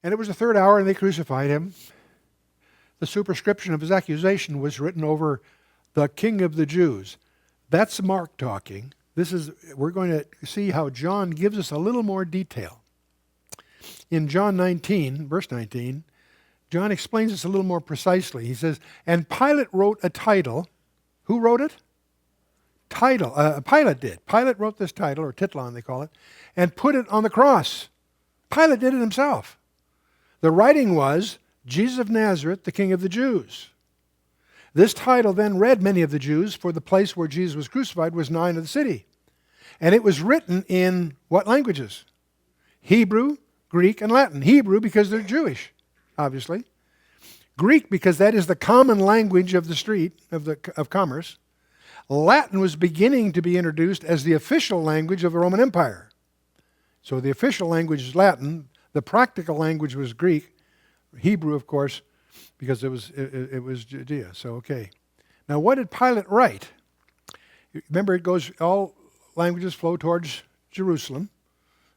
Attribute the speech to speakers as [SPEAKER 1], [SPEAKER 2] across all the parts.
[SPEAKER 1] And it was the third hour, and they crucified him. The superscription of his accusation was written over the King of the Jews. That's Mark talking. We're going to see how John gives us a little more detail. In John 19, verse 19, John explains this a little more precisely. He says, and Pilate wrote a title. Who wrote it? Pilate did. Pilate wrote this title, or titlon they call it, and put it on the cross. Pilate did it himself. The writing was, Jesus of Nazareth, the King of the Jews. This title then read many of the Jews, for the place where Jesus was crucified was nigh unto the city. And it was written in what languages? Hebrew, Greek, and Latin. Hebrew because they're Jewish, obviously. Greek because that is the common language of the street, of commerce. Latin was beginning to be introduced as the official language of the Roman Empire. So the official language is Latin. The practical language was Greek. Hebrew, of course, because it was Judea. So, okay. Now, what did Pilate write? Remember, it goes, all languages flow towards Jerusalem.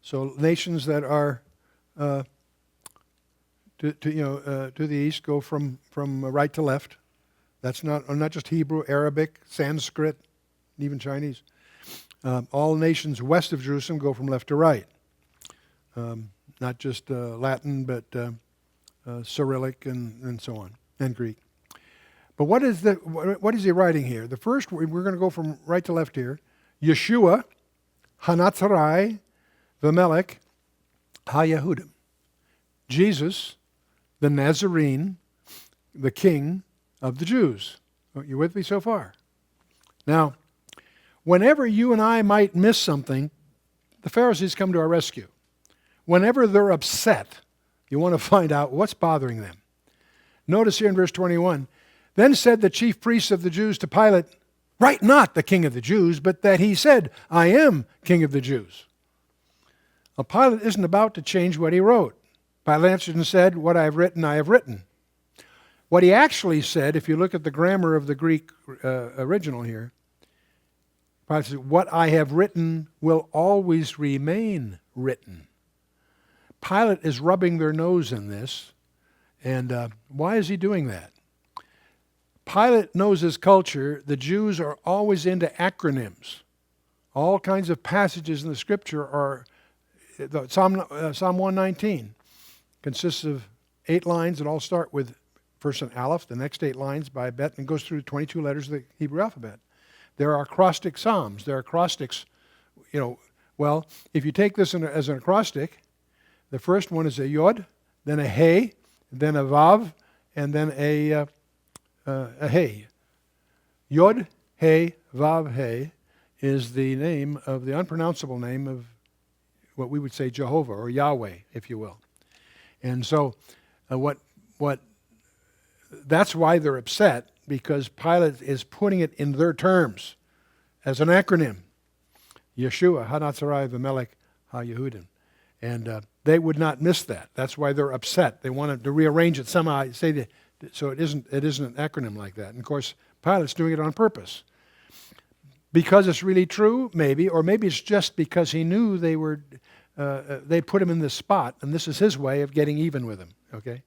[SPEAKER 1] So nations that are to the east go from right to left. That's not just Hebrew, Arabic, Sanskrit, even Chinese. All nations west of Jerusalem go from left to right. Not just Latin, but Cyrillic and so on, and Greek. But what is he writing here? The first, we're going to go from right to left here. Yeshua, Hanatzarai, V'melech, HaYehudim. Jesus, the Nazarene, the King of the Jews. Are you with me so far? Now, whenever you and I might miss something, the Pharisees come to our rescue. Whenever they're upset, you want to find out what's bothering them. Notice here in verse 21, then said the chief priests of the Jews to Pilate, write not the King of the Jews, but that he said, I am King of the Jews. Well, Pilate isn't about to change what he wrote. Pilate answered and said, what I have written, I have written. What he actually said, if you look at the grammar of the Greek original here, Pilate said, what I have written will always remain written. Pilate is rubbing their nose in this, and why is he doing that? Pilate knows his culture. The Jews are always into acronyms. All kinds of passages in the Scripture are, Psalm 119 consists of 8 lines that all start with first an aleph, the next 8 lines by bet, and goes through 22 letters of the Hebrew alphabet. There are acrostic psalms. There are acrostics, well, if you take this as an acrostic, the first one is a yod, then a hey, then a vav, and then a hey. Yod, hey, vav, hey is the name of the unpronounceable name of what we would say Jehovah or Yahweh, if you will. And so that's why they're upset, because Pilate is putting it in their terms as an acronym. Yeshua, Hanatzarai, V'melech, HaYehudim. And they would not miss that. That's why they're upset. They wanted to rearrange it somehow, so it isn't an acronym like that. And of course, Pilate's doing it on purpose. Because it's really true, maybe, or maybe it's just because he knew they put him in this spot, and this is his way of getting even with him, okay?